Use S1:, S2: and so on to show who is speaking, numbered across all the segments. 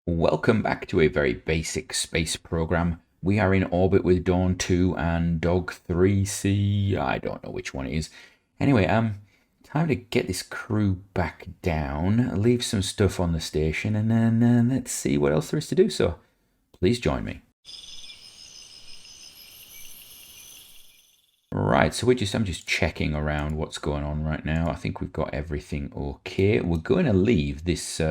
S1: Welcome back to a very basic space program. We are in orbit with Dawn 2 and Dog 3C. I don't know which one it is. Anyway, time to get this crew back down, leave some stuff on the station, and then let's see what else there is to do. So, please join me. Right, so I'm just checking around what's going on right now. I think we've got everything okay. We're going to leave this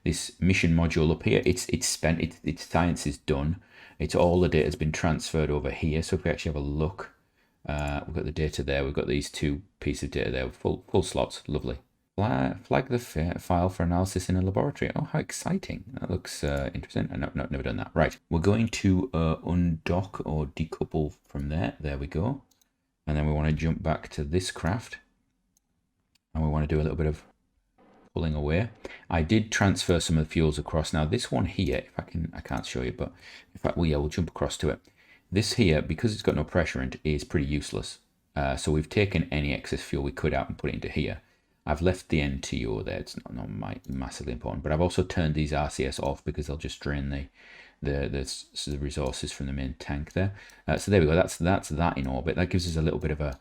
S1: this mission module up here. It's spent. Its science is done. It's all the data has been transferred over here. So if we actually have a look, we've got the data there. We've got these two pieces of data there, full slots. Lovely. Flag the file for analysis in a laboratory. Oh, how exciting! That looks interesting. No, never done that. Right, we're going to undock or decouple from there. There we go. And then we want to jump back to this craft and we want to do a little bit of pulling away. I did transfer some of the fuels across. Now this one here, if I can't show you, but in fact, we'll jump across to it. This here, because it's got no pressure in it, is pretty useless. So we've taken any excess fuel we could out and put it into here. I've left the NTO there. It's not massively important, but I've also turned these RCS off because they'll just drain the resources from the main tank there. So there we go. That's that in orbit. That gives us a little bit of a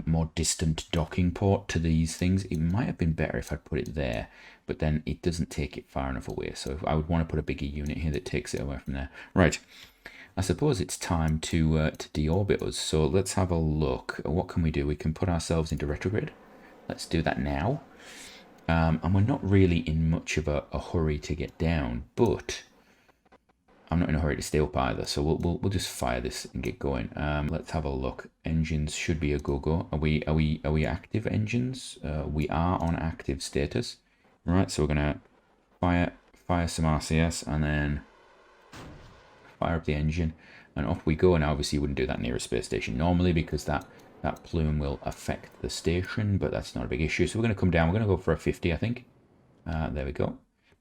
S1: more distant docking port to these things. It might have been better if I'd put it there, but then it doesn't take it far enough away. So I would want to put a bigger unit here that takes it away from there. Right. I suppose it's time to deorbit us. So let's have a look. What can we do? We can put ourselves into retrograde. Let's do that now. And we're not really in much of a hurry to get down, but I'm not in a hurry to stay up either. So we'll just fire this and get going. Let's have a look. Engines should be a go-go. Are we active engines? We are on active status. Right, so we're gonna fire some RCS and then fire up the engine and off we go. And obviously you wouldn't do that near a space station normally because that plume will affect the station, but that's not a big issue. So we're going to come down. We're going to go for a 50, I think. There we go.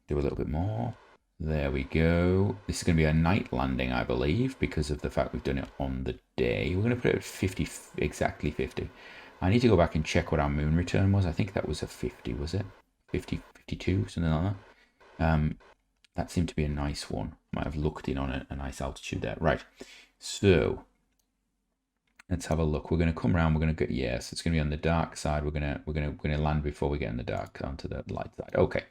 S1: Do a little bit more. There we go. This is going to be a night landing, I believe, because of the fact we've done it on the day. We're going to put it at 50, exactly 50. I need to go back and check what our moon return was. I think that was a 50, was it? 50, 52, something like that. That seemed to be a nice one. Might have looked in on a nice altitude there. Right. So let's have a look. We're going to come around. We're going to go. Yes, it's going to be on the dark side. We're going to land before we get in the dark onto the light side. Okay.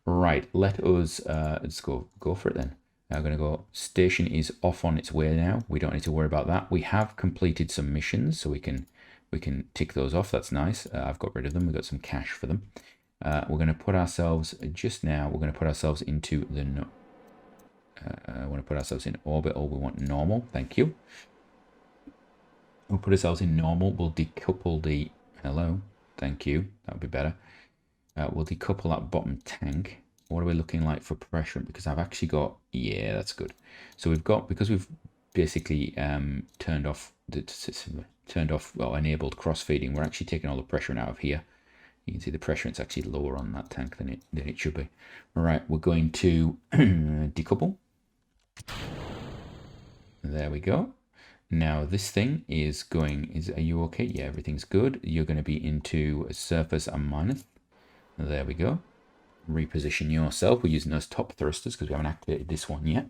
S1: Right. Let us let's go for it then. I'm going to go. Station is off on its way now. We don't need to worry about that. We have completed some missions, so we can tick those off. That's nice. I've got rid of them. We've got some cash for them. We're going to put ourselves just now. We're going to put ourselves into the. I want to put ourselves in orbital. We want normal. Thank you. We'll put ourselves in normal. We'll decouple the... Hello. Thank you. That would be better. We'll decouple that bottom tank. What are we looking like for pressure? Because I've actually got... Yeah, that's good. So we've got... Because we've basically turned off, well, enabled cross-feeding, we're actually taking all the pressure out of here. You can see the pressure, it's actually lower on that tank than it should be. All right, we're going to decouple. There we go. Now this thing is going, are you okay? Yeah, everything's good. You're going to be into surface and minus. There we go. Reposition yourself. We're using those top thrusters because we haven't activated this one yet.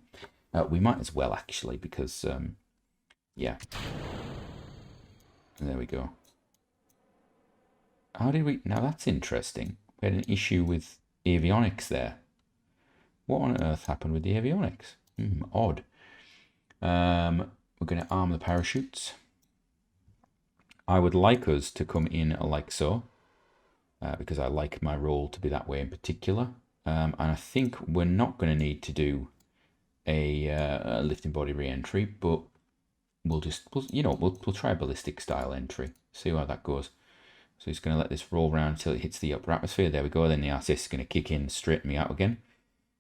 S1: We might as well actually because, yeah. There we go. How did we, now that's interesting. We had an issue with avionics there. What on earth happened with the avionics? Odd. We're going to arm the parachutes. I would like us to come in like so, because I like my role to be that way in particular. And I think we're not going to need to do a lifting body re-entry, but we'll try a ballistic style entry. See how that goes. So it's going to let this roll around until it hits the upper atmosphere. There we go. Then the RSS is going to kick in, straighten me out again.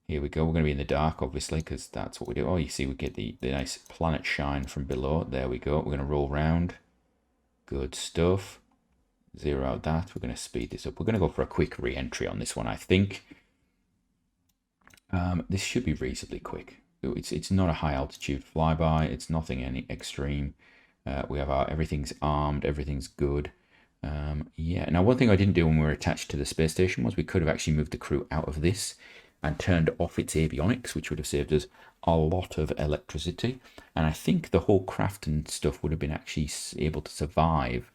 S1: Here we go. We're going to be in the dark, obviously, because that's what we do. Oh, you see, we get the nice planet shine from below. There we go. We're going to roll round. Good stuff. Zero out that. We're going to speed this up. We're going to go for a quick re-entry on this one, I think. This should be reasonably quick. It's not a high altitude flyby. It's nothing any extreme. We have everything's armed. Everything's good. Yeah. Now, one thing I didn't do when we were attached to the space station was we could have actually moved the crew out of this. and turned off its avionics, which would have saved us a lot of electricity. And I think the whole craft and stuff would have been actually able to survive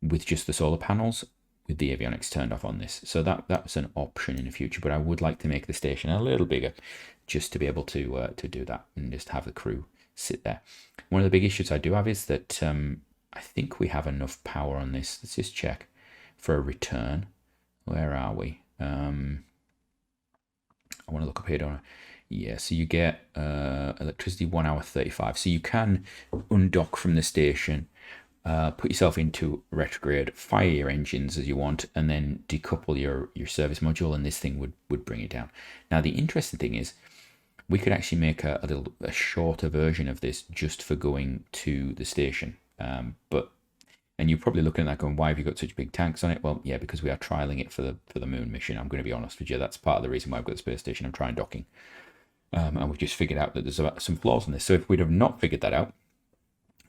S1: with just the solar panels with the avionics turned off on this. So that's an option in the future, but I would like to make the station a little bigger just to be able to do that and just have the crew sit there. One of the big issues I do have is that I think we have enough power on this. Let's just check for a return. Where are we? I want to look up here, don't I? Yeah, so you get electricity 1 hour 35. So you can undock from the station, put yourself into retrograde, fire your engines as you want, and then decouple your service module, and this thing would bring it down. Now, the interesting thing is we could actually make a shorter version of this just for going to the station. And you're probably looking at that going, why have you got such big tanks on it? Well, yeah, because we are trialing it for the moon mission. I'm going to be honest with you. That's part of the reason why I've got the space station. I'm trying docking. And we've just figured out that there's some flaws in this. So if we'd have not figured that out,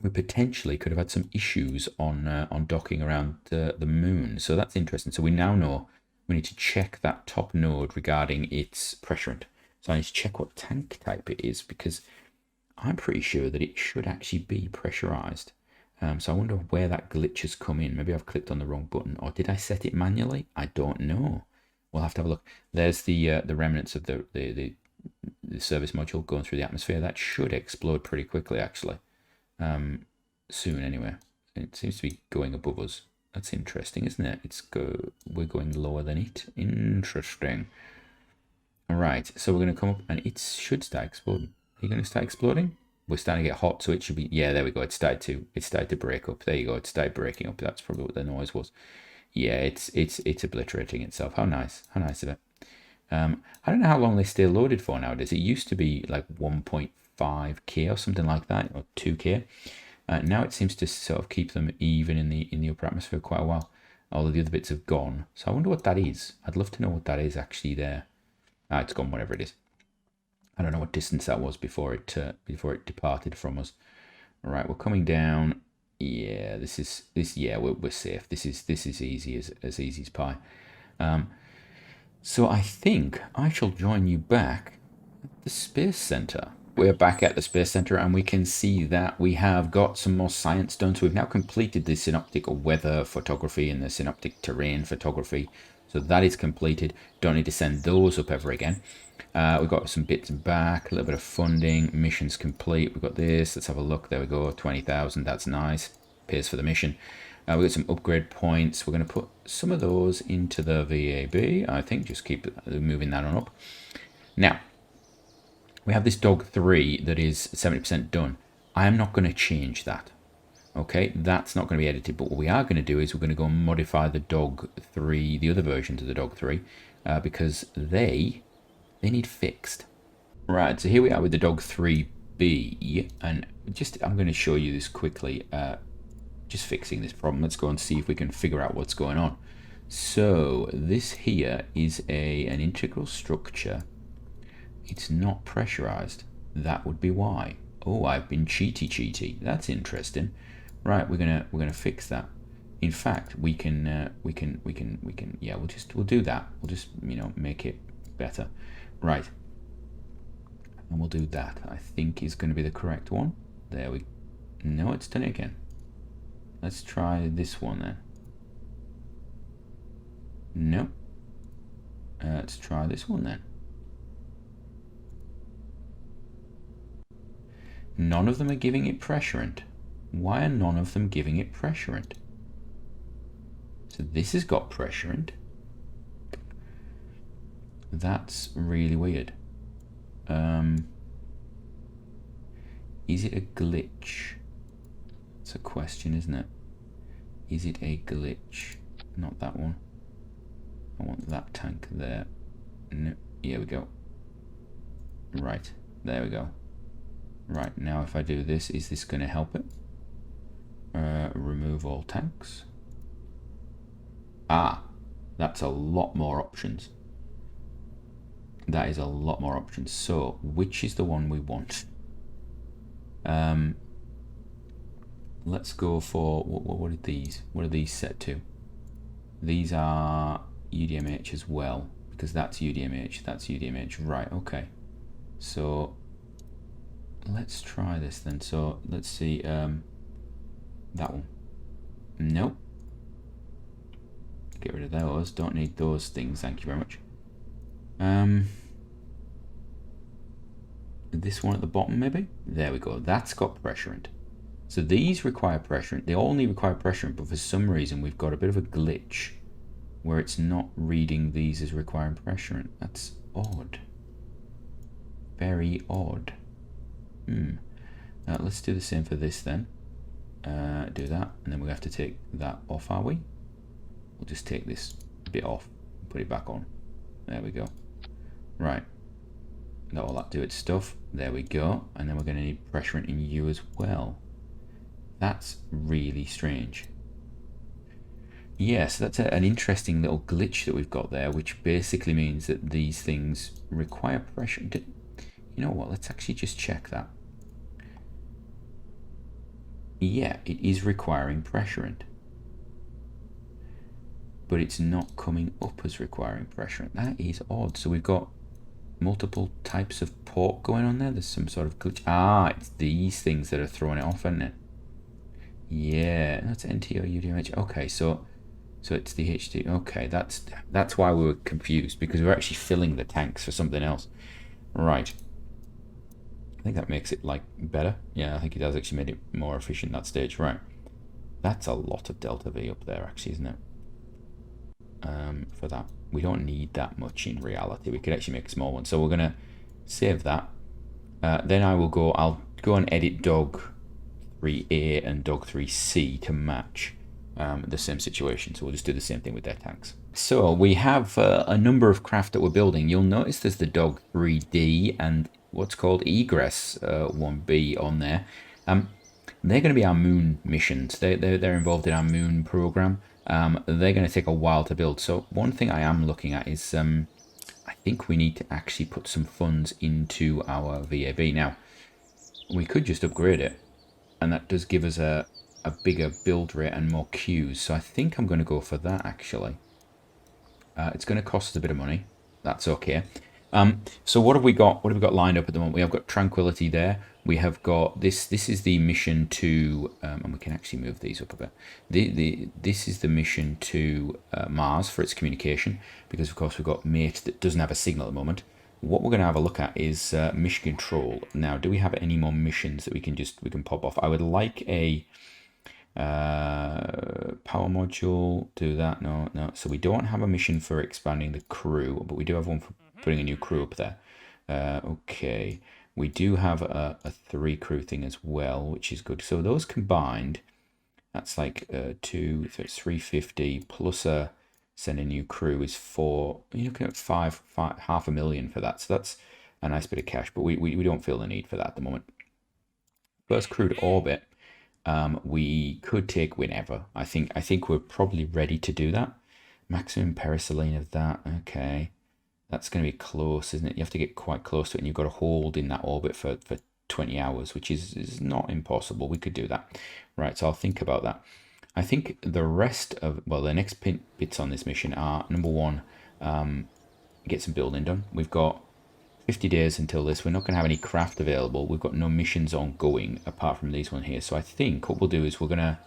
S1: we potentially could have had some issues on docking around the moon. So that's interesting. So we now know we need to check that top node regarding its pressurant. So I need to check what tank type it is, because I'm pretty sure that it should actually be pressurized. So I wonder where that glitch has come in. Maybe I've clicked on the wrong button, or did I set it manually? I don't know. We'll have to have a look. There's the remnants of the service module going through the atmosphere. That should explode pretty quickly, actually. Soon, anyway. It seems to be going above us. That's interesting, isn't it? We're going lower than it. Interesting. All right, so we're going to come up, and it should start exploding. Are you going to start exploding? We're starting to get hot, so it should be. Yeah, there we go. It started to break up. There you go. It started breaking up. That's probably what the noise was. Yeah, it's obliterating itself. How nice. How nice of it. I don't know how long they stay loaded for nowadays. It used to be like 1.5K or something like that, or 2K. Now it seems to sort of keep them even in the upper atmosphere quite a while. All of the other bits have gone. So I wonder what that is. I'd love to know what that is actually there. It's gone, whatever it is. I don't know what distance that was before it departed from us. All right, we're coming down. Yeah, this. Yeah, we're safe. This is easy as easy as pie. So I think I shall join you back at the Space Center. We're back at the Space Center, and we can see that we have got some more science done. So we've now completed the synoptic weather photography and the synoptic terrain photography. So that is completed. Don't need to send those up ever again. We've got some bits back, a little bit of funding. Mission's complete. We've got this. Let's have a look. There we go. 20,000. That's nice. Pays for the mission. We've got some upgrade points. We're going to put some of those into the VAB, I think. Just keep moving that on up. Now, we have this Dog 3 that is 70% done. I am not going to change that. Okay, that's not going to be edited, but what we are going to do is we're going to go and modify the Dog 3, the other versions of the Dog 3, because they need fixed. Right, so here we are with the Dog 3B, and I'm going to show you this quickly, just fixing this problem. Let's go and see if we can figure out what's going on. So this here is an integral structure. It's not pressurized. That would be why. Oh, I've been cheaty. That's interesting. Right, we're gonna fix that. In fact, we can yeah, we'll do that. We'll just make it better. Right, and we'll do that. I think is going to be the correct one. There we. No, it's done it again. Let's try this one then. No. Let's try this one then. None of them are giving it pressurant. Why are none of them giving it pressurant? So this has got pressurant. That's really weird. Is it a glitch? It's a question, isn't it? Is it a glitch? Not that one. I want that tank there. No, here we go. Right, there we go. Right, now if I do this, is this going to help it? Remove all tanks. That's a lot more options. That is a lot more options. So, which is the one we want? Let's go for, what are these? What are these set to? These are UDMH as well, because that's UDMH, that's UDMH. Right, okay. So let's try this then. So let's see, that one. Nope. Get rid of those. Don't need those things. Thank you very much. This one at the bottom, maybe? There we go. That's got pressurant. So these require pressurant. They all need require pressurant, but for some reason we've got a bit of a glitch where it's not reading these as requiring pressurant. That's odd. Very odd. Let's do the same for this then. Do that, and then we have to take that off, are we? We'll just take this bit off and put it back on. There we go. Right. Got all that do its stuff. There we go. And then we're going to need pressurant in U as well. That's really strange. Yes, that's an interesting little glitch that we've got there, which basically means that these things require pressure. You know what? Let's actually just check that. Yeah, it is requiring pressurant. But it's not coming up as requiring pressurant. That is odd. So we've got multiple types of port going on there. There's some sort of glitch. Ah, it's these things that are throwing it off, isn't it? Yeah, that's NTO UDMH. Okay, so it's the HD. Okay, that's why we were confused, because we're actually filling the tanks for something else. Right. I think that makes it like better. Yeah, I think it has actually made it more efficient that stage. Right. That's a lot of delta V up there, actually, isn't it? For that. We don't need that much in reality. We could actually make a small one. So we're going to save that. Then I'll go and edit dog 3A and dog 3C to match the same situation. So we'll just do the same thing with their tanks. So we have a number of craft that we're building. You'll notice there's the dog 3D and what's called egress 1B on there. They're going to be our moon missions. They're involved in our moon program. They're going to take a while to build. So one thing I am looking at is I think we need to actually put some funds into our VAB. Now, we could just upgrade it, and that does give us a bigger build rate and more queues. So I think I'm going to go for that, actually. It's going to cost us a bit of money. That's okay. So what have we got? What have we got lined up at the moment? We have got Tranquility there. We have got this. This is the mission to, and we can actually move these up a bit. This is the mission to Mars for its communication, because of course we've got Mate that doesn't have a signal at the moment. What we're going to have a look at is mission control. Now, do we have any more missions that we can pop off? I would like a power module. Do that. No. So we don't have a mission for expanding the crew, but we do have one for putting a new crew up there. Okay, we do have a 3 crew thing as well, which is good. So those combined, that's like 2, so it's 350 plus a send a new crew is 4. You're looking at five, $500,000 for that. So that's a nice bit of cash, but we don't feel the need for that at the moment. First crew to orbit, we could take whenever. I think we're probably ready to do that. Maximum periselene of that. Okay. That's going to be close, isn't it? You have to get quite close to it, and you've got to hold in that orbit for 20 hours, which is not impossible. We could do that. Right, so I'll think about that. I think the rest of, well, the next bits on this mission are, number 1, get some building done. We've got 50 days until this. We're not going to have any craft available. We've got no missions ongoing apart from these one here. So I think what we'll do is we're gonna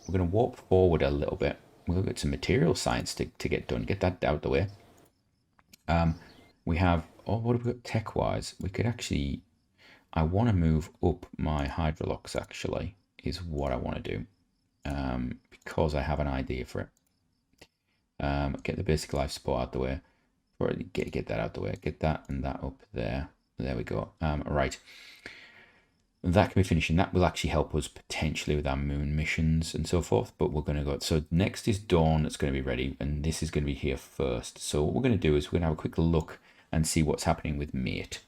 S1: warp forward a little bit. We'll get some material science to get done. Get that out the way. We have, what have we got tech-wise? We could actually, I want to move up my Hydrolox, actually, is what I want to do. Because I have an idea for it. Get the basic life support out the way. Or get that out the way. Get that and that up there. There we go. Right. That can be finished, and that will actually help us potentially with our moon missions and so forth, but we're going to go. So next is Dawn that's going to be ready, and this is going to be here first. So what we're going to do is we're going to have a quick look and see what's happening with Mate.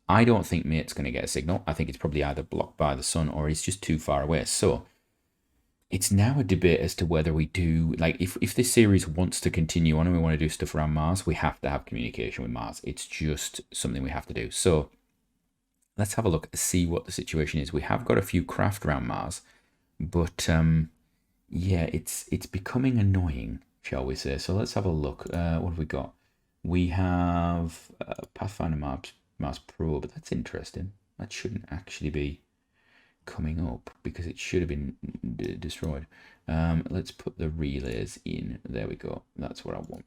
S1: I don't think Mate's going to get a signal. I think it's probably either blocked by the sun or it's just too far away. So it's now a debate as to whether we do, like, if this series wants to continue on and we want to do stuff around Mars, we have to have communication with Mars. It's just something we have to do. So let's have a look to see what the situation is. We have got a few craft around Mars, but yeah, it's becoming annoying shall we say. So let's have a look. What have we got? We have Pathfinder Mars Probe. That's interesting. That shouldn't actually be coming up because it should have been destroyed. Let's put the relays in. There we go. That's what I want.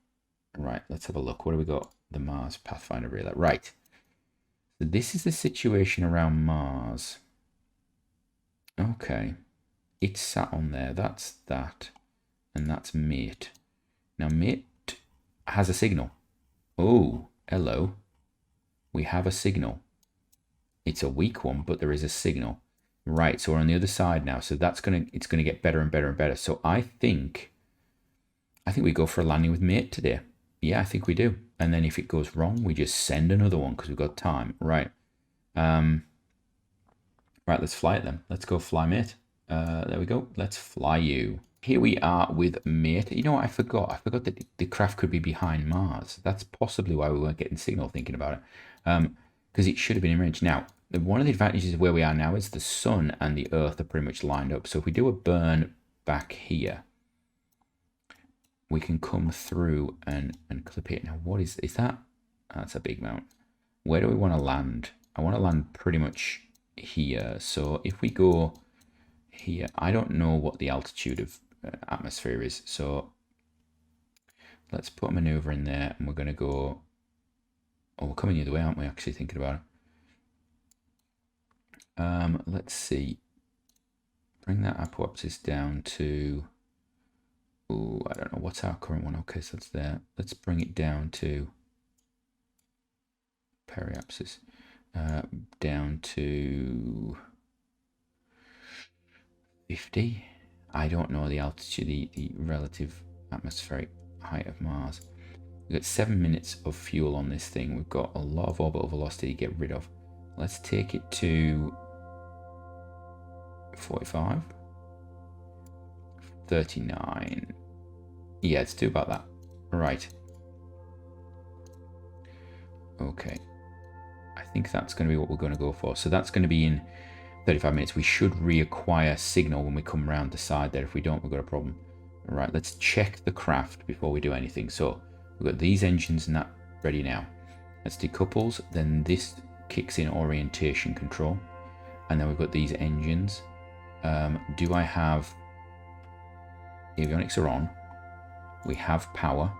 S1: Right, let's have a look. What do we got? The Mars Pathfinder relay. Right. So this is the situation around Mars. Okay. It's sat on there. That's that. And that's mate. Now mate has a signal. Oh, hello. We have a signal. It's a weak one, but there is a signal. Right, so we're on the other side now. So it's gonna get better and better and better. So I think we go for a landing with mate today. Yeah, I think we do. And then if it goes wrong, we just send another one because we've got time. Right. Right, let's fly it then. Let's go fly mate. There we go. Let's fly you. Here we are with mate. You know what? I forgot. I forgot that the craft could be behind Mars. That's possibly why we weren't getting signal thinking about it. Because it should have been in range. Now, one of the advantages of where we are now is the sun and the earth are pretty much lined up. So if we do a burn back here, we can come through and clip it. Now, what is that? That's a big mount. Where do we want to land? I want to land pretty much here. So if we go here, I don't know what the altitude of atmosphere is. So let's put a maneuver in there and we're going to go. Oh, we're coming the other way, aren't we? Actually thinking about it. Let's see. Bring that apoapsis down to. Oh, I don't know. What's our current one? Okay, so that's there. Let's bring it down to periapsis. Down to 50. I don't know the altitude, the relative atmospheric height of Mars. We've got 7 minutes of fuel on this thing. We've got a lot of orbital velocity to get rid of. Let's take it to 45. 39. Yeah, let's do about that. Right. Okay. I think that's going to be what we're going to go for. So that's going to be in 35 minutes. We should reacquire signal when we come around the side there. If we don't, we've got a problem. All right, let's check the craft before we do anything. So we've got these engines and that ready now. Let's decouples. Then this kicks in orientation control. And then we've got these engines. Do I have... Avionics are on. We have power.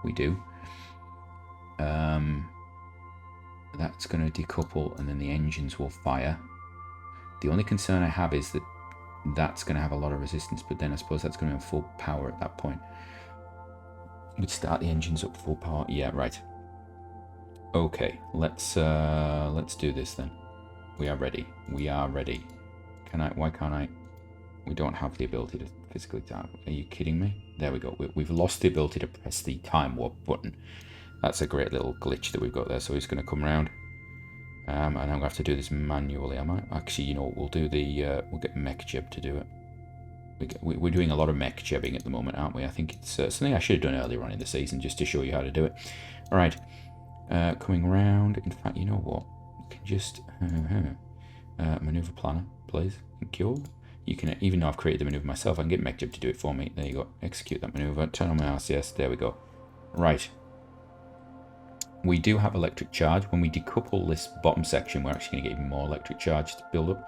S1: We do. That's going to decouple and then the engines will fire. The only concern I have is that that's going to have a lot of resistance, but then I suppose that's going to have full power at that point. We'd start the engines up full power. Yeah, right. Okay, let's do this then. We are ready. We are ready. Why can't I? We don't have the ability to physically time. Are you kidding me? There we go. We've lost the ability to press the time warp button. That's a great little glitch that we've got there. So he's going to come around. And I'm going to have to do this manually, am I? Actually, you know what? We'll do the... we'll get MechJeb to do it. We're doing a lot of MechJebbing at the moment, aren't we? I think it's something I should have done earlier on in the season just to show you how to do it. All right. Coming round. In fact, you know what? We can just... maneuver planner, please. Thank you. You can, even though I've created the maneuver myself, I can get MechJeb to do it for me. There you go. Execute that maneuver. Turn on my RCS. There we go. Right. We do have electric charge. When we decouple this bottom section, we're actually going to get even more electric charge to build up.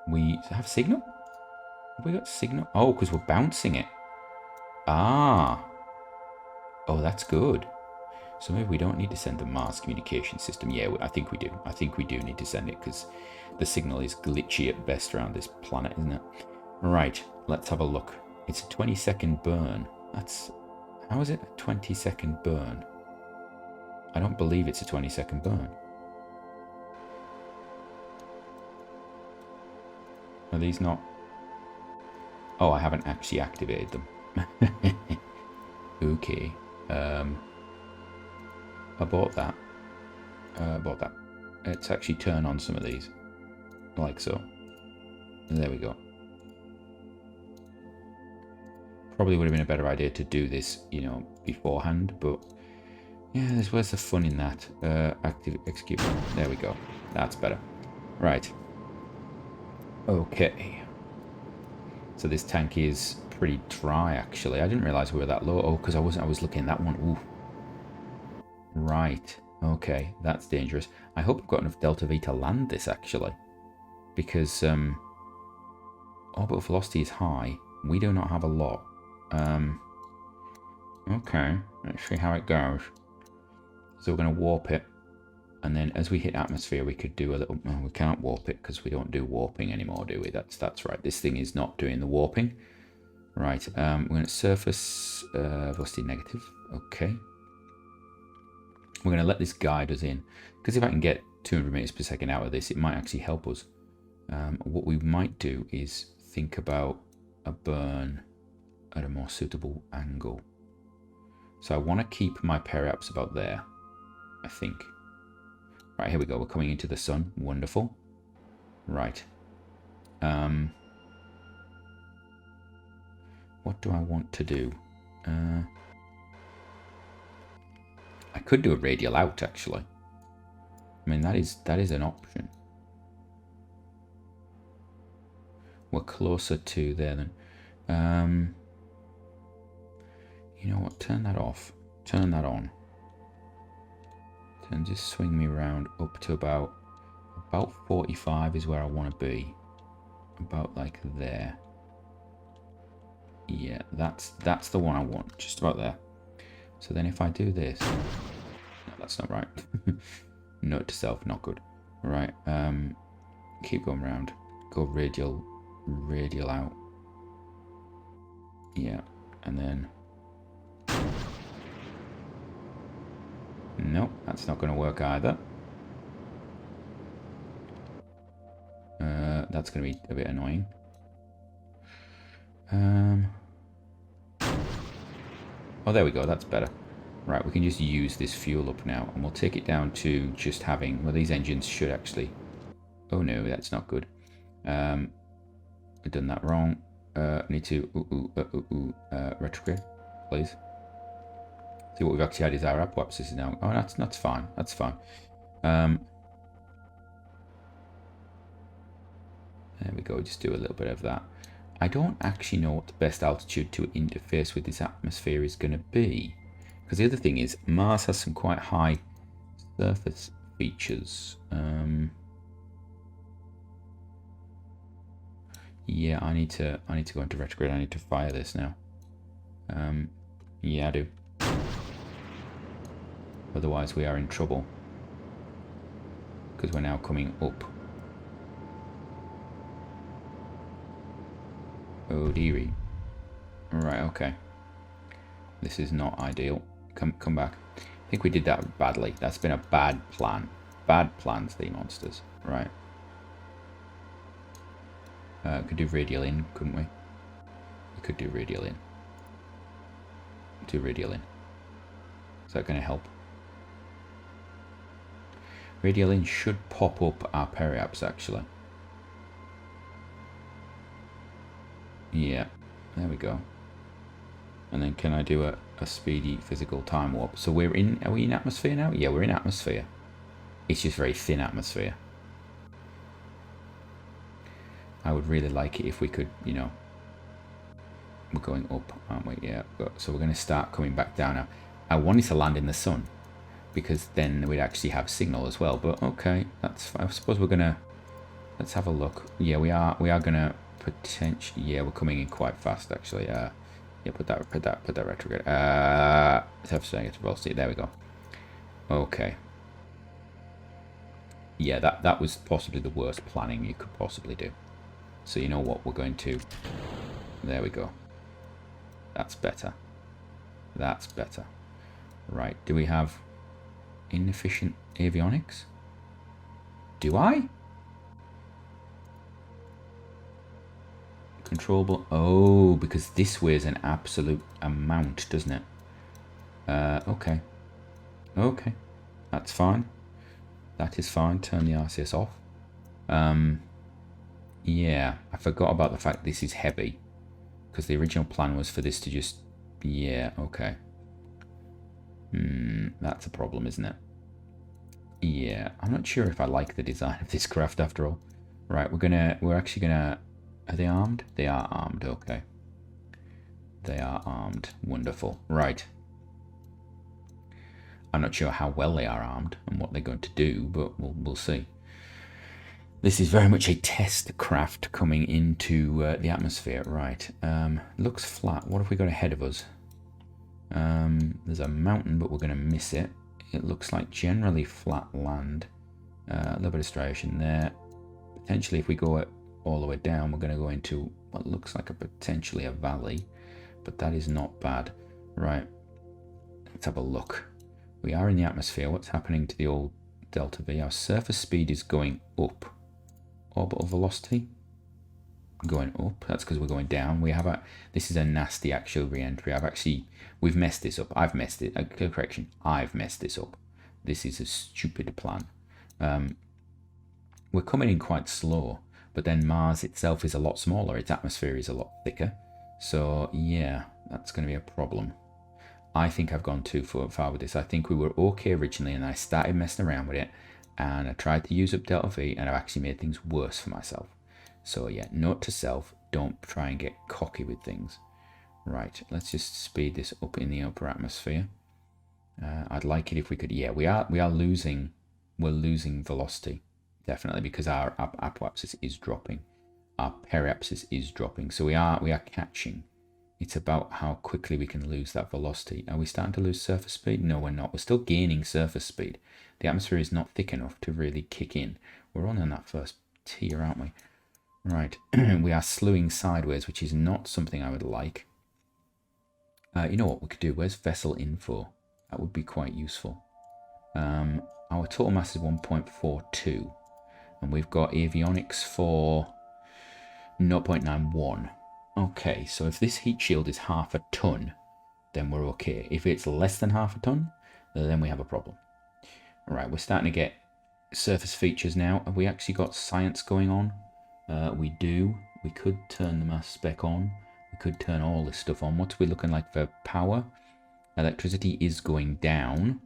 S1: We have signal? Have we got signal? Oh, because we're bouncing it. Ah. Oh, that's good. So maybe we don't need to send the Mars communication system. Yeah, I think we do. I think we do need to send it because the signal is glitchy at best around this planet, isn't it? Right, let's have a look. It's a 20-second burn. That's... How is it a 20-second burn? I don't believe it's a 20-second burn. Are these not... Oh, I haven't actually activated them. Okay. I bought that. Let's actually turn on some of these. Like so. And there we go. Probably would have been a better idea to do this, you know, beforehand, but yeah, where's the fun in that? Execute. There we go. That's better. Right. Okay. So this tank is pretty dry, actually. I didn't realize we were that low. Oh, because I was looking at that one. Ooh. Right. Okay, that's dangerous. I hope I've got enough Delta V to land this, actually. Because orbital velocity is high. We do not have a lot. Okay, let's see how it goes. So we're going to warp it. And then as we hit atmosphere, we could do a little... Oh, we can't warp it because we don't do warping anymore, do we? That's right. This thing is not doing the warping. Right, we're going to surface velocity negative. Okay. We're going to let this guide us in. Because if I can get 200 meters per second out of this, it might actually help us. What we might do is think about a burn at a more suitable angle. So I want to keep my periaps about there, I think. Right, here we go. We're coming into the sun. Wonderful. Right. What do I want to do? I could do a radial out, actually. I mean, that is an option. We're closer to there than... you know what? Turn that off. Turn that on. And just swing me around up to about 45 is where I want to be. About like there. Yeah, that's the one I want. Just about there. So then if I do this... No, that's not right. Note to self, not good. Right, keep going around. Go radial out. Yeah, and then... Nope, that's not going to work either. That's going to be a bit annoying. Oh, there we go. That's better. Right, we can just use this fuel up now, and we'll take it down to just having... Well, these engines should actually... Oh, no, that's not good. I've done that wrong. Need to... retrograde, please. See, what we've actually had is our apoapsis is now... Oh, that's fine. That's fine. There we go. Just do a little bit of that. I don't actually know what the best altitude to interface with this atmosphere is going to be. Because the other thing is, Mars has some quite high surface features. Yeah, I need to go into retrograde. I need to fire this now. Yeah, I do. Otherwise, we are in trouble. Because we're now coming up. Oh dearie. Right, okay. This is not ideal. Come back. I think we did that badly. That's been a bad plan. Bad plans, the monsters. Right. Could do radial in, couldn't we? We could do radial in. Do radial in. Is that going to help? Radial in should pop up our periaps, actually. Yeah, there we go. And then can I do a speedy physical time warp? So are we in atmosphere now? Yeah, we're in atmosphere. It's just very thin atmosphere. I would really like it if we could, you know, we're going up, aren't we? Yeah, so we're going to start coming back down now. I wanted to land in the sun because then we'd actually have signal as well, but okay, that's, I suppose we're going to, let's have a look. Yeah, we are going to potentially, yeah, we're coming in quite fast actually. Yeah, put that retrograde. Surface negative velocity, there we go. Okay. Yeah, that was possibly the worst planning you could possibly do. So you know what, we're going to, there we go. That's better. That's better. Right, do we have inefficient avionics? Do I? Controllable, oh, because this weighs an absolute amount, doesn't it? Okay. Okay, that's fine. That is fine, turn the RCS off. Yeah, I forgot about the fact this is heavy. Because the original plan was for this to just... Yeah, okay. That's a problem, isn't it? Yeah, I'm not sure if I like the design of this craft after all. Right, we're actually gonna... Are they armed? They are armed, okay. They are armed. Wonderful. Right. I'm not sure how well they are armed and what they're going to do, but we'll see. This is very much a test craft coming into the atmosphere. Right. Looks flat. What have we got ahead of us? There's a mountain, but we're going to miss it. It looks like generally flat land. A little bit of striation there. Potentially, if we go all the way down, we're going to go into what looks like potentially a valley, but that is not bad. Right. Let's have a look. We are in the atmosphere. What's happening to the old delta V? Our surface speed is going up. Orbital velocity going up. That's because we're going down. We have this is a nasty actual re-entry. We've messed this up. I've messed it. Correction. I've messed this up. This is a stupid plan. We're coming in quite slow, but then Mars itself is a lot smaller. Its atmosphere is a lot thicker. So yeah, that's going to be a problem. I think I've gone too far with this. I think we were okay originally, and I started messing around with it, and I tried to use up delta V, and I've actually made things worse for myself. So yeah, note to self, don't try and get cocky with things. Right, let's just speed this up in the upper atmosphere. I'd like it if we could. Yeah, we're losing velocity, definitely, because our apoapsis is dropping, our periapsis is dropping. So we are catching. It's about how quickly we can lose that velocity. Are we starting to lose surface speed? No, we're not. We're still gaining surface speed. The atmosphere is not thick enough to really kick in. We're only on that first tier, aren't we? Right. We are slewing sideways, which is not something I would like. You know what we could do? Where's vessel info? That would be quite useful. Our total mass is 1.42. And we've got avionics for 0.91. Okay, so if this heat shield is half a ton, then we're okay. If it's less than half a ton, then we have a problem. All right, we're starting to get surface features now. Have we actually got science going on? We do. We could turn the mass spec on. We could turn all this stuff on. What's we looking like for power? Electricity is going down,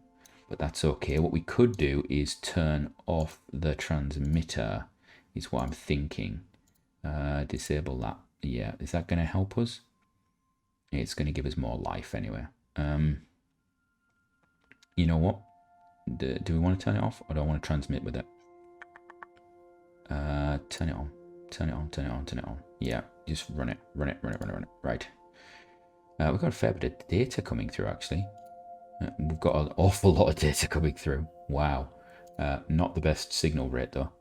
S1: but that's okay. What we could do is turn off the transmitter, is what I'm thinking. Disable that. Yeah, is that going to help us? It's going to give us more life anyway. You know what? Do we want to turn it off, or do I want to transmit with it? Turn it on. Turn it on, turn it on, turn it on. Yeah, just run it. Right. We've got a fair bit of data coming through, actually. We've got an awful lot of data coming through. Wow. Not the best signal rate, though,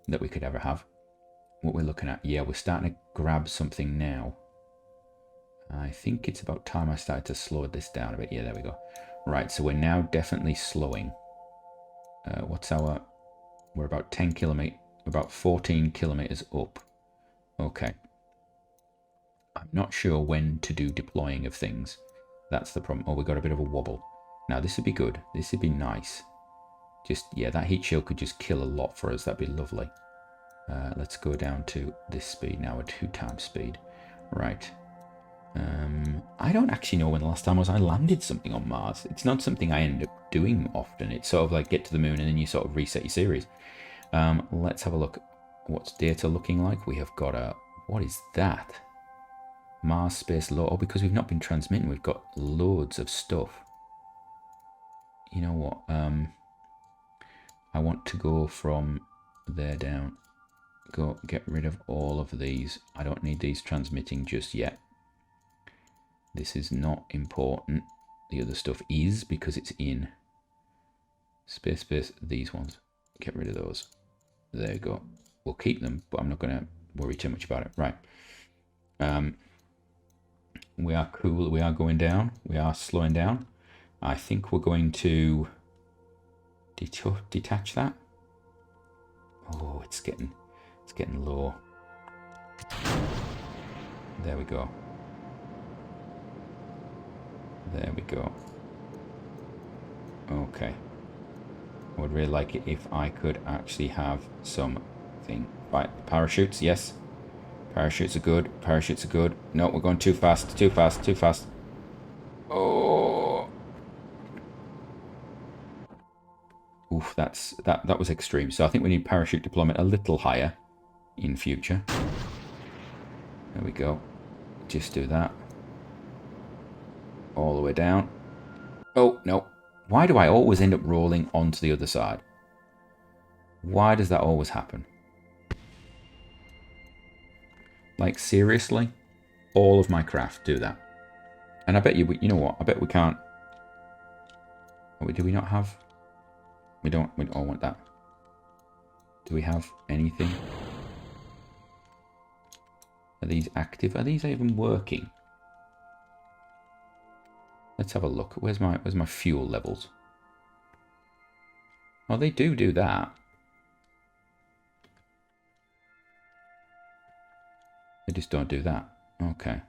S1: that we could ever have. What we're looking at, yeah, we're starting to grab something now. I think it's about time I started to slow this down a bit. Yeah, there we go. Right, so we're now definitely slowing. We're about 10 kilometers, about 14 kilometers up. Okay. I'm not sure when to do deploying of things. That's the problem. Oh, we got a bit of a wobble. Now, this would be good. This would be nice. Just, yeah, that heat shield could just kill a lot for us. That'd be lovely. Let's go down to this speed now, a 2x speed. Right. I don't actually know when the last time was I landed something on Mars. It's not something I end up doing often. It's sort of like get to the moon and then you sort of reset your series. Let's have a look. What's data looking like? We have got a... What is that? Mars space low. Oh, because we've not been transmitting, we've got loads of stuff. You know what? I want to go from there down. Get rid of all of these. I don't need these transmitting just yet. This is not important. The other stuff is, because it's in space, these ones. Get rid of those. There you go. We'll keep them, but I'm not going to worry too much about it. Right. We are cool. We are going down. We are slowing down. I think we're going to detach that. Oh, it's getting low. There we go. There we go. Okay. I would really like it if I could actually have something. Right, parachutes, yes. Parachutes are good. Parachutes are good. No, we're going too fast. Too fast. Too fast. Oh. Oof, that was extreme. So I think we need parachute deployment a little higher in future. There we go. Just do that. all the way down. Oh, no. Why do I always end up rolling onto the other side? Why does that always happen? Like, seriously? All of my craft do that. And I bet you know what? I bet we can't. Do we not have? We don't all want that. Do we have anything? Are these active? Are these even working? Let's have a look. Where's my fuel levels? Oh, they do that. They just don't do that. Okay,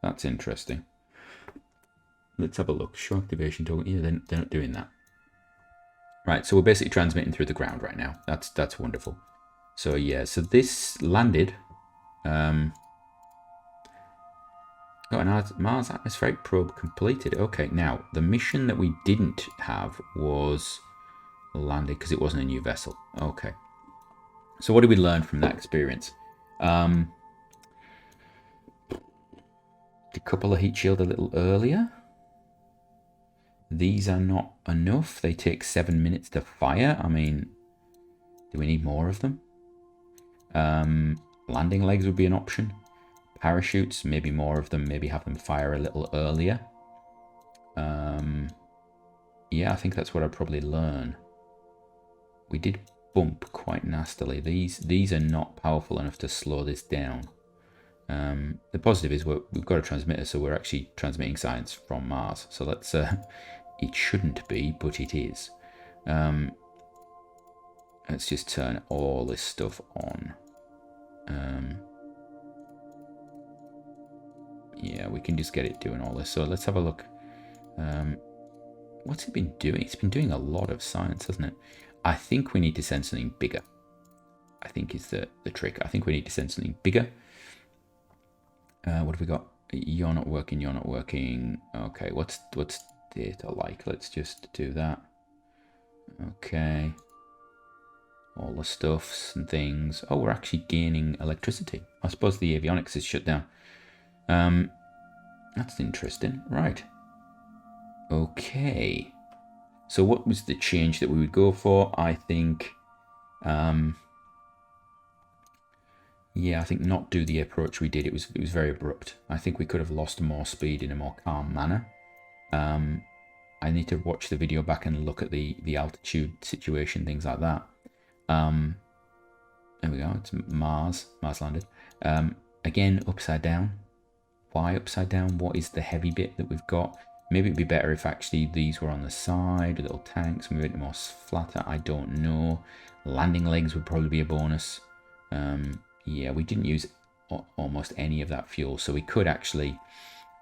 S1: that's interesting. Let's have a look. Show activation token. Yeah, they're not doing that. Right, so we're basically transmitting through the ground right now. That's wonderful. So yeah, so this landed. Oh, and Mars atmospheric probe completed. Okay, now the mission that we didn't have was landed because it wasn't a new vessel. Okay. So what did we learn from that experience? Decouple the heat shield a little earlier. These are not enough. They take 7 minutes to fire. I mean, do we need more of them? Landing legs would be an option. Parachutes, maybe more of them. Maybe have them fire a little earlier. Yeah, I think that's what I'd probably learn. We did bump quite nastily. These are not powerful enough to slow this down. The positive is we've got a transmitter, so we're actually transmitting science from Mars. So let's, it shouldn't be, but it is. Let's just turn all this stuff on. Yeah, we can just get it doing all this. So let's have a look. What's it been doing? It's been doing a lot of science, hasn't it? I think we need to send something bigger. I think is the trick. I think we need to send something bigger. What have we got? You're not working, you're not working. Okay, what's data like? Let's just do that. Okay. All the stuffs and things. Oh, we're actually gaining electricity. I suppose the avionics is shut down. That's interesting. Right. Okay. So what was the change that we would go for? I think... yeah, I think not do the approach we did. It was very abrupt. I think we could have lost more speed in a more calm manner. I need to watch the video back and look at the altitude situation, things like that. There we go. It's Mars landed. Again, upside down. Why upside down? What is the heavy bit that we've got? Maybe it'd be better if actually these were on the side, little tanks, maybe a bit more flatter. I don't know. Landing legs would probably be a bonus. Yeah, we didn't use almost any of that fuel, so we could actually,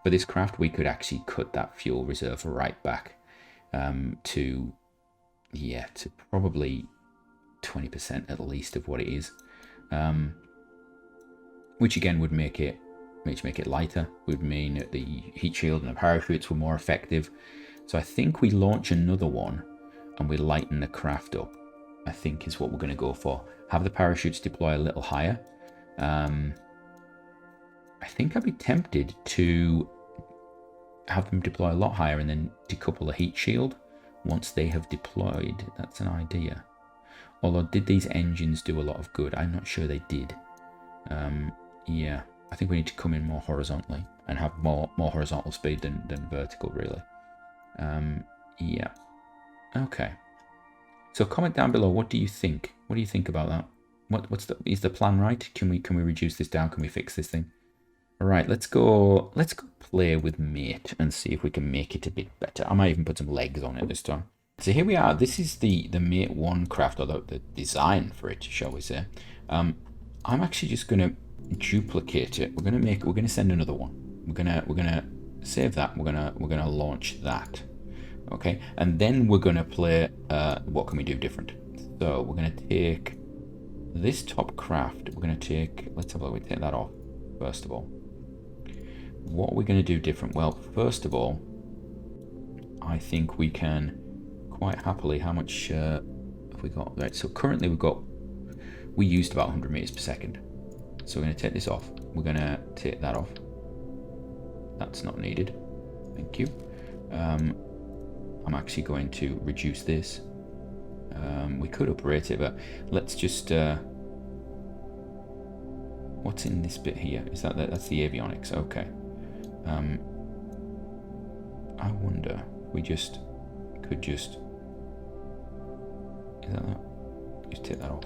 S1: for this craft, we could actually cut that fuel reserve right back to probably 20% at least of what it is, which again would make it lighter, would mean that the heat shield and the parachutes were more effective. So I think we launch another one and we lighten the craft up, I think is what we're going to go for. Have the parachutes deploy a little higher. I think I'd be tempted to have them deploy a lot higher and then decouple the heat shield once they have deployed. That's an idea. Although, did these engines do a lot of good? I'm not sure they did. Yeah, I think we need to come in more horizontally and have more horizontal speed than vertical, really. Yeah. Okay. So comment down below. What do you think? What do you think about that? Is the plan right? Can we reduce this down? Can we fix this thing? All right, let's go play with mate and see if we can make it a bit better. I might even put some legs on it this time. So here we are. This is the Mate 1 craft, or the design for it, shall we say. I'm actually just gonna duplicate it. We're gonna send another one. We're gonna save that. We're gonna launch that. Okay, and then we're gonna play what can we do different. So we're gonna take this top craft. We're gonna take, let's have a look. We take that off first of all. What are we gonna do different? Well, first of all, I think we can quite happily. How much have we got? Right. So currently we used about 100 meters per second. So we're gonna take this off. We're gonna take that off. That's not needed. Thank you. I'm actually going to reduce this. We could uprate it, but let's just... what's in this bit here? Is that's the avionics? Okay. I wonder if we could just... Is that? Just take that off.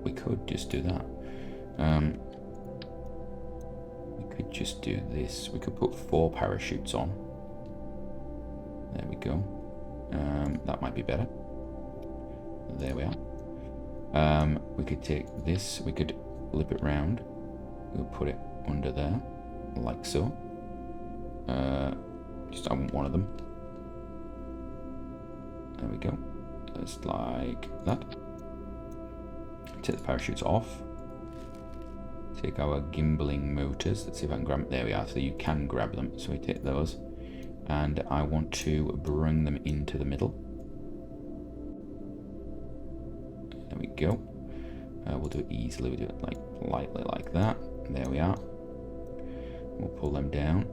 S1: We could just do that. We could just do this. We could put 4 parachutes on. There we go. That might be better. There we are. We could take this. We could flip it round. We'll put it under there, like so. Just I want one of them. There we go. Just like that. Take the parachutes off. Take our gimbaling motors. Let's see if I can grab them. There we are. So you can grab them. So we take those. And I want to bring them into the middle. There we go. We'll do it easily. We'll do it like lightly like that. There we are. We'll pull them down.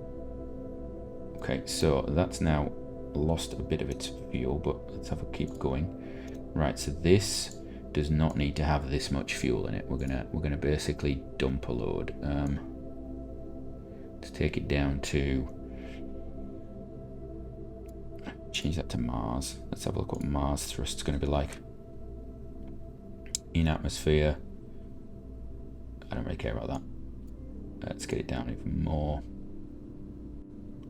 S1: Okay, so that's now lost a bit of its fuel, but let's have a keep going. Right, so this does not need to have this much fuel in it. We're gonna basically dump a load. Let's take it down to, change that to Mars. Let's have a look what Mars thrust is going to be like. In atmosphere, I don't really care about that. Let's get it down even more.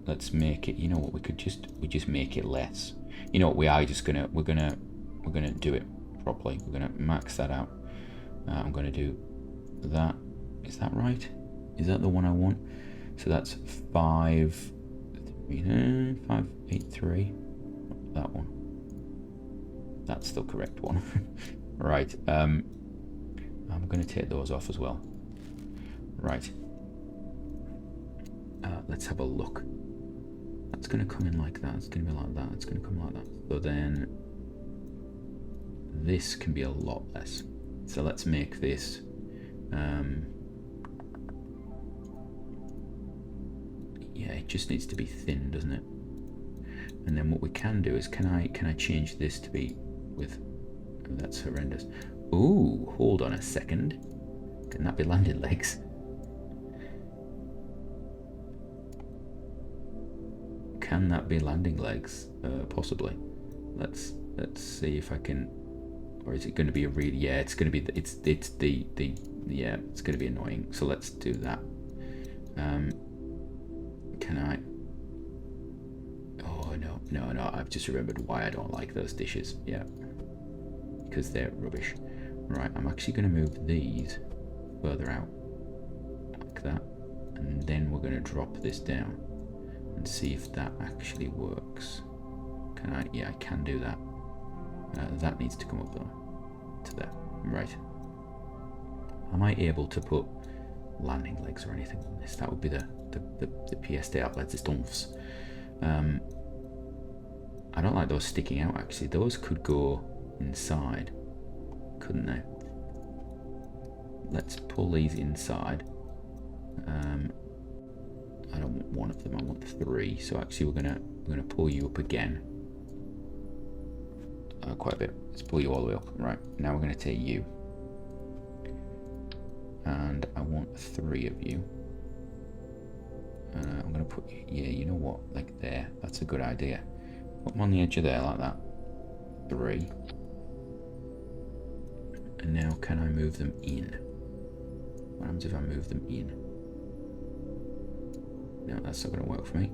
S1: Let's make it, you know what, we just make it less. You know what, we're gonna do it properly. We're gonna max that out. I'm gonna do that. Is that right? Is that the one I want? So that's 583. That one. That's the correct one. Right. I'm gonna take those off as well. Right. Let's have a look. That's going to come in like that. It's going to be like that. It's going to come like that. So then this can be a lot less. So let's make this yeah, it just needs to be thin, doesn't it? And then what we can do is, can I change this to be with, oh, that's horrendous. Ooh, hold on a second. Can that be landing legs? Can that be landing legs? Possibly. Let's see if I can. Or is it going to be a really? Yeah, it's going to be. It's the yeah. It's going to be annoying. So let's do that. Can I? Oh no! I've just remembered why I don't like those dishes. Yeah, because they're rubbish. Right. I'm actually going to move these further out, like that, and then we're going to drop this down. And see if that actually works. Can I? Yeah, I can do that. That needs to come up though, to there. Right. Am I able to put landing legs or anything on this? That would be the pièce d'arrêt. I don't like those sticking out actually. Those could go inside, couldn't they? Let's pull these inside. I don't want one of them, I want 3. So actually we're gonna pull you up again. Quite a bit. Let's pull you all the way up. Right, now we're gonna take you. And I want 3 of you. I'm gonna put you, yeah, you know what, like there. That's a good idea. Put them on the edge of there like that. 3. And now can I move them in? What happens if I move them in? No, that's not going to work for me.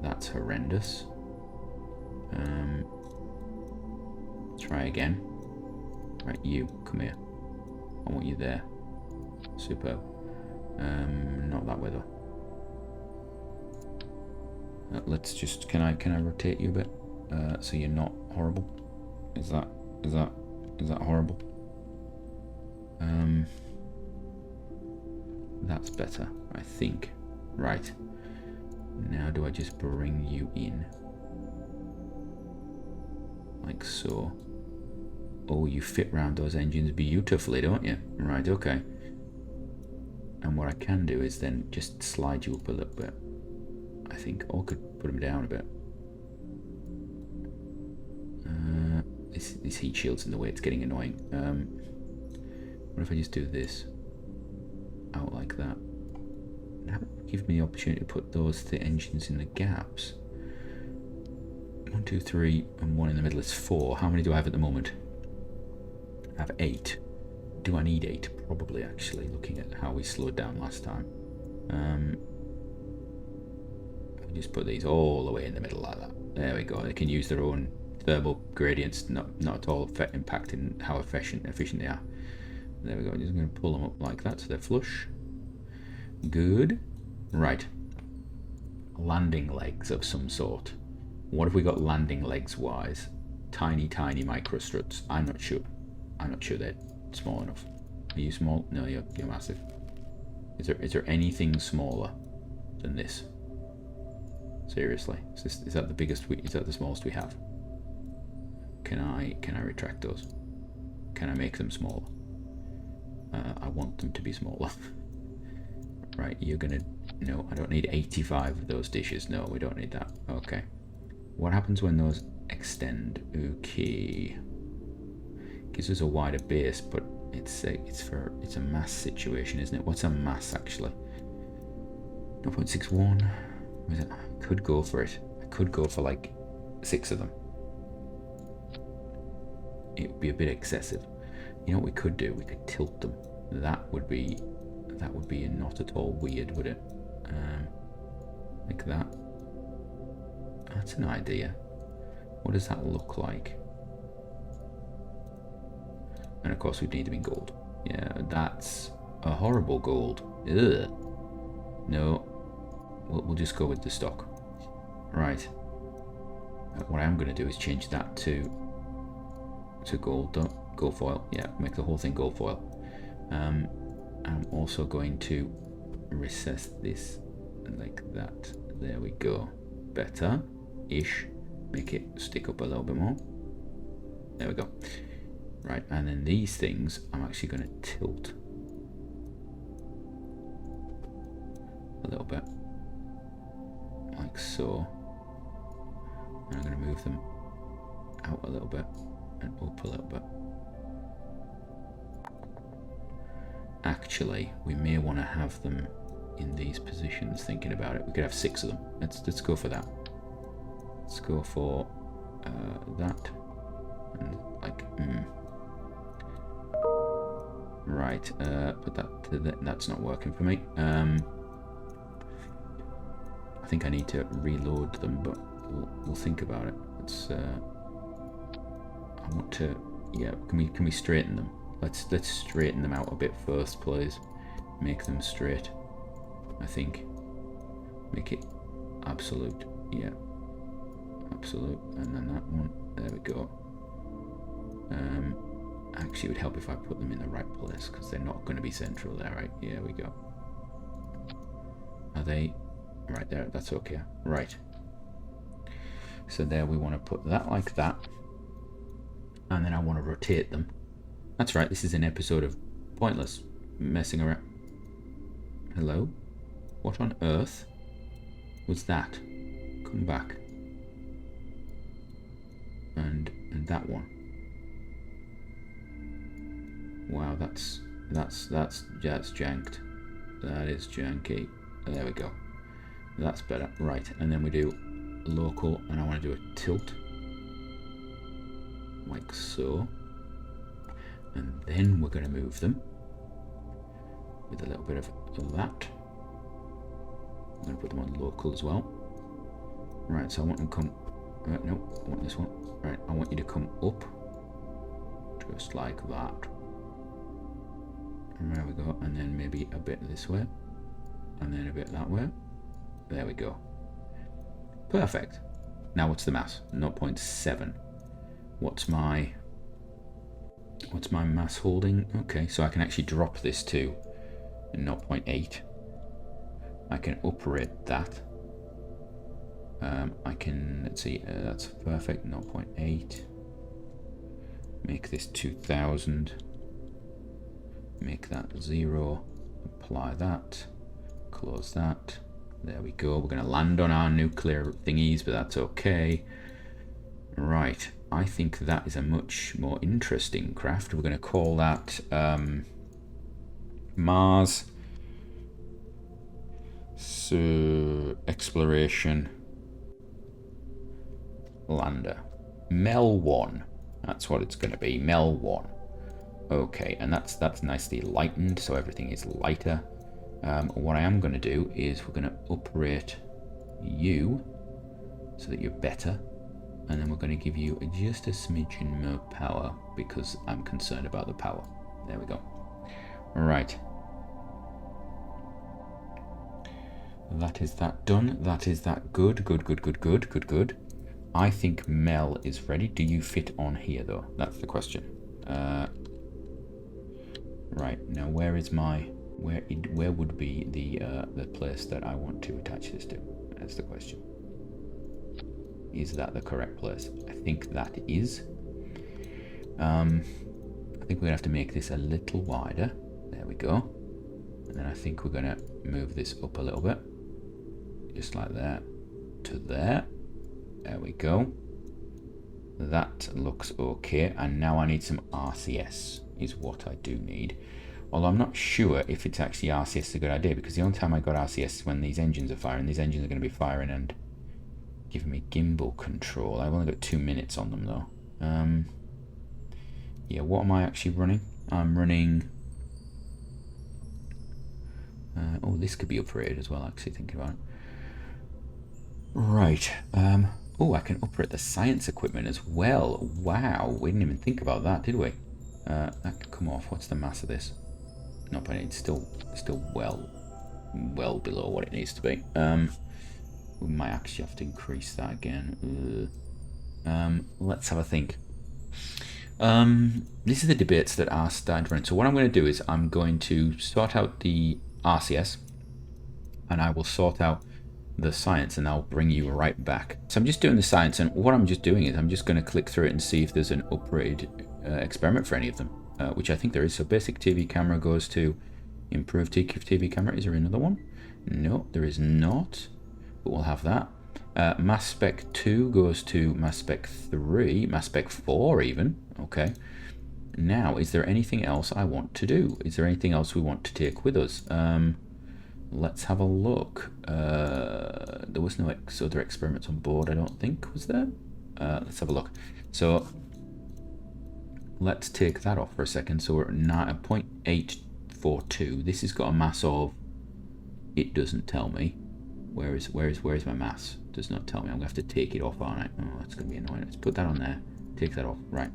S1: That's horrendous. Try again. Right, you, come here. I want you there. Superb. Not that way though. Let's just, can I rotate you a bit? So you're not horrible? Is that horrible? That's better, I think. Right. Now do I just bring you in? Like so. Oh, you fit round those engines beautifully, don't you? Right, okay. And what I can do is then just slide you up a little bit. I think, or could put them down a bit. This heat shield's in the way, it's getting annoying. What if I just do this out like that? That would give me the opportunity to put those the engines in the gaps. 1, 2, 3, and 1 in the middle is 4. How many do I have at the moment? I have 8. Do I need 8? Probably, actually, looking at how we slowed down last time. We just put these all the way in the middle like that. There we go. They can use their own thermal gradients, not at all impacting how efficient they are. There we go. I'm just going to pull them up like that so they're flush. Good. Right. Landing legs of some sort. What have we got landing legs wise? Tiny micro struts. I'm not sure they're small enough. Are you small? No, you're massive. Is there anything smaller than this? Seriously, is that the biggest? Is that the smallest we have? Can I retract those? Can I make them smaller? I want them to be smaller. Right, you're gonna... No, I don't need 85 of those dishes. No, we don't need that. Okay. What happens when those extend? Okay. Gives us a wider base, but it's a mass situation, isn't it? What's a mass actually? 0.61. I could go for it. I could go for like 6 of them. It would be a bit excessive. You know what we could do? We could tilt them. That would be not at all weird, would it? Like that. That's an idea. What does that look like? And of course, we need them in gold. Yeah, that's a horrible gold. Ugh. No, we'll just go with the stock. Right. What I'm going to do is change that to gold foil. Yeah, make the whole thing gold foil. I'm also going to recess this like that. There we go. Better-ish. Make it stick up a little bit more. There we go. Right, and then these things I'm actually going to tilt a little bit, like so. And I'm going to move them out a little bit and up a little bit. Actually, we may want to have them in these positions. Thinking about it, we could have 6 of them. Let's go for that. Let's go for that, and like right. But that's not working for me. I think I need to reload them, but we'll think about it. Let's. I want to. Yeah. Can we straighten them? Let's straighten them out a bit first, please. Make them straight. I think. Make it absolute. Yeah. Absolute, and then that one. There we go. Actually, it would help if I put them in the right place because they're not going to be central there, right? Yeah, we go. Are they right there? That's okay. Right. So there, we want to put that like that, and then I want to rotate them. That's right. This is an episode of pointless messing around. Hello? What on earth was that? Come back. And that one. Wow, that's janked. That is janky. There we go. That's better. Right, and then we do local, and I want to do a tilt like so. And then we're going to move them with a little bit of that. I'm going to put them on local as well. Right, so I want them to come. No, I want this one. Right, I want you to come up, just like that. And there we go, and then maybe a bit this way, and then a bit that way. There we go. Perfect. Now what's the mass? 0.7. What's my mass holding? Okay, so I can actually drop this to 0.8. I can uprate that. I can, let's see, that's perfect, 0.8. Make this 2000. Make that 0. Apply that. Close that. There we go. We're going to land on our nuclear thingies, but that's okay. Right. I think that is a much more interesting craft. We're going to call that Mars Exploration Lander. Mel 1. That's what it's going to be. Mel 1. Okay, and that's nicely lightened, so everything is lighter. What I am going to do is we're going to uprate you so that you're better, and then we're going to give you just a smidgen more power because I'm concerned about the power. There we go. Right. That is that done. That is that good. Good. I think Mel is ready. Do you fit on here though? That's the question. Right, now where is my... Where would be the place that I want to attach this to? That's the question. Is that the correct place? I think that is. I think we're gonna have to make this a little wider. There we go. And then I think we're gonna move this up a little bit, just like that to there. There we go. That looks okay. And now I need some RCS. Is what I do need. Although I'm not sure if it's actually RCS is a good idea, because the only time I got RCS is when these engines are firing. These engines are going to be firing and giving me gimbal control. I've only got 2 minutes on them though. Yeah, what am I actually running? I'm running... oh, this could be upgraded as well, actually, thinking about it. Right. Oh, I can upgrade the science equipment as well. Wow, we didn't even think about that, did we? That can come off. What's the mass of this? Not bad. It's still well below what it needs to be. We might actually have to increase that again. Let's have a think. These are the debates that are starting to run. So what I'm going to do is I'm going to sort out the RCS, and I will sort out the science, and I'll bring you right back. So I'm just doing the science, and what I'm just doing is I'm just going to click through it and see if there's an upgrade experiment for any of them, which I think there is. So basic TV camera goes to improved TV camera. Is there another one? No, there is not, but we'll have that. Mass spec 2 goes to mass spec 3, mass spec 4 even. Okay. Now, is there anything else I want to do? Is there anything else we want to take with us? Let's have a look. There was no other experiments on board, I don't think, was there? Let's have a look. So let's take that off for a second. So we're at 0.842. This has got a mass of... It doesn't tell me. Where is my mass? Does not tell me. I'm gonna have to take it off, aren't I? Oh, that's gonna be annoying. Let's put that on there. Take that off. Right.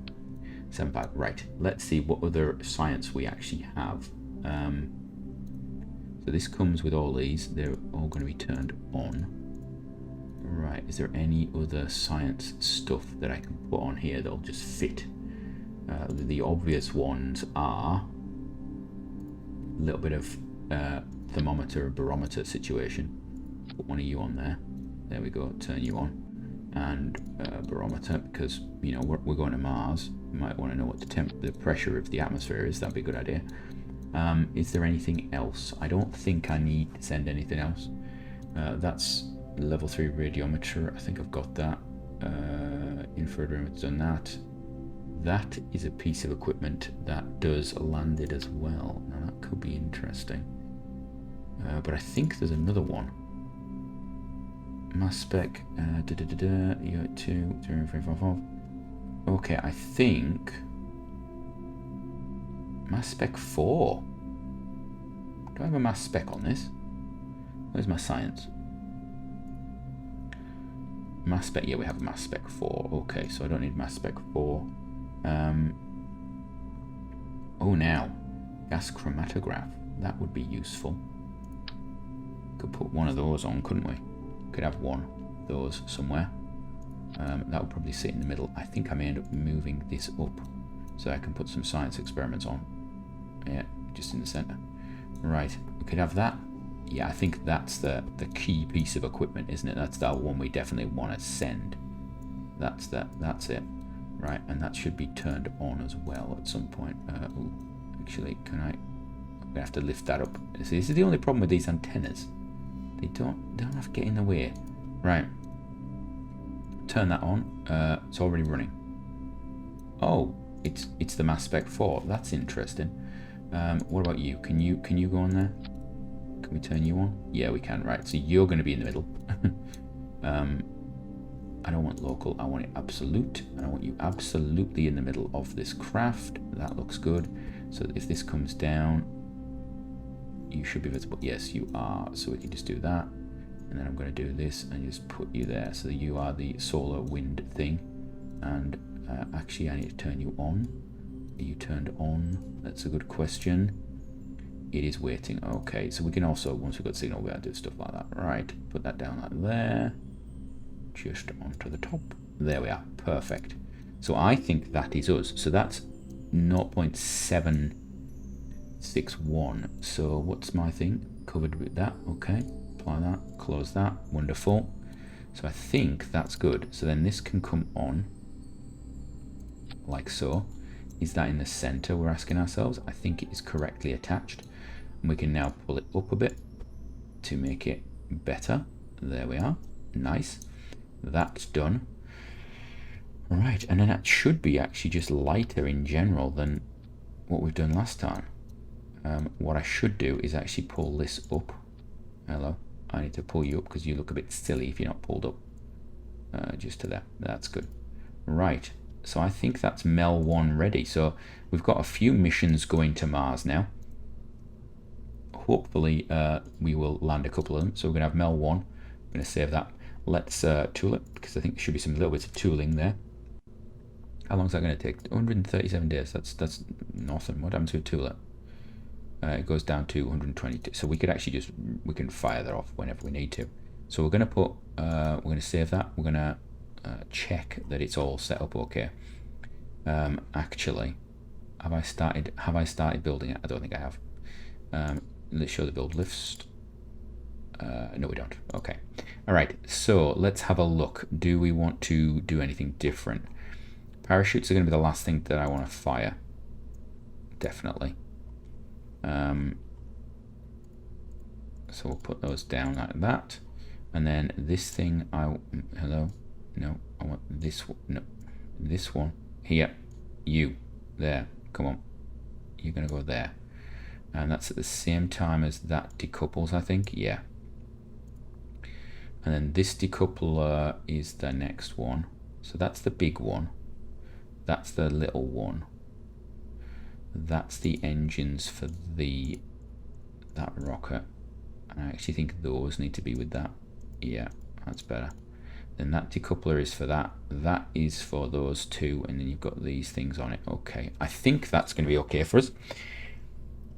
S1: 7.5. Right. Let's see what other science we actually have. So this comes with all these. They're all going to be turned on. Right. Is there any other science stuff that I can put on here that'll just fit? The obvious ones are a little bit of thermometer, barometer situation. Put one of you on there. There we go. Turn you on. And barometer, because you know we're going to Mars. You might want to know what the pressure of the atmosphere is. That'd be a good idea. Is there anything else? I don't think I need to send anything else. That's level 3 radiometer. I think I've got that. Infrared radiometer's done that. That is a piece of equipment that does landed as well. Now that could be interesting. But I think there's another one. Mass spec. Okay, I think mass spec 4. Do I have a mass spec on this? Where's my science? Mass spec, yeah, we have a mass spec 4. Okay, so I don't need mass spec 4. Oh, now gas chromatograph. That would be useful. Could put one of those on, couldn't we? Could have one of those somewhere. That would probably sit in the middle. I think I may end up moving this up so I can put some science experiments on. Yeah, just in the center. Right, we could have that. Yeah, I think that's the key piece of equipment, isn't it? That's that one we definitely want to send. That's it. Right, and that should be turned on as well at some point. Ooh, actually, I'm gonna have to lift that up. See, this is the only problem with these antennas. They don't have to get in the way. Right. Turn that on. It's already running. Oh, it's the Mass Spec 4. That's interesting. What about you? Can you go on there? Can we turn you on? Yeah, we can. Right. So you're going to be in the middle. I don't want local. I want it absolute. And I want you absolutely in the middle of this craft. That looks good. So if this comes down, you should be visible. Yes, you are. So we can just do that. And then I'm going to do this and just put you there. So you are the solar wind thing. And actually, I need to turn you on. Are you turned on? That's a good question. It is waiting. Okay, so we can also, once we've got signal, we can do stuff like that. Right, put that down like there. Just onto the top. There we are. Perfect. So I think that is us. So that's 0.761. So what's my thing? Covered with that. Okay. Apply that. Close that. Wonderful. So I think that's good. So then this can come on like so. Is that in the center, we're asking ourselves? I think it is correctly attached. And we can now pull it up a bit to make it better. There we are. Nice. That's done. Right, and then that should be actually just lighter in general than what we've done last time. What I should do is actually pull this up. Hello. I need to pull you up because you look a bit silly if you're not pulled up. Just to there. That's good. Right. So I think that's Mel 1 ready. So we've got a few missions going to Mars now. Hopefully we will land a couple of them. So we're going to have Mel 1. I'm going to save that. Let's tool it, because I think there should be some little bits of tooling there. How long is that going to take? 137 days. That's nothing. What happens to a tool it? It goes down to 122. So we could actually we can fire that off whenever we need to. So we're going to put, we're going to save that. We're going to check that it's all set up okay. Actually, have I started building it? I don't think I have. Let's show the build list. No, we don't. Okay. All right. So let's have a look. Do we want to do anything different? Parachutes are going to be the last thing that I want to fire. Definitely. So we'll put those down like that. And then this thing, hello? No, I want this one. No, this one. Here. You. There. Come on. You're going to go there. And that's at the same time as that decouples, I think. Yeah. And then this decoupler is the next one. So that's the big one. That's the little one. That's the engines for that rocket. And I actually think those need to be with that. Yeah, that's better. Then that decoupler is for that. That is for those two. And then you've got these things on it. Okay, I think that's going to be okay for us.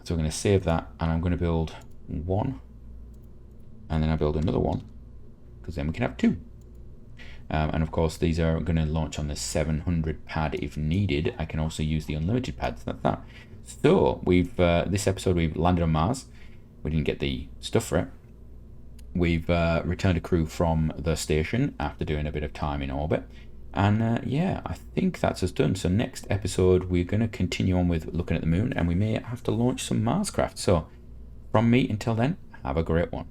S1: So I'm going to save that. And I'm going to build one. And then I build another one. Because then we can have two. And of course, these are going to launch on the 700 pad if needed. I can also use the unlimited pads. That's that. So we've this episode we've landed on Mars. We didn't get the stuff for it. We've returned a crew from the station after doing a bit of time in orbit. And yeah, I think that's us done. So next episode, we're going to continue on with looking at the moon, and we may have to launch some Mars craft. So from me, until then, have a great one.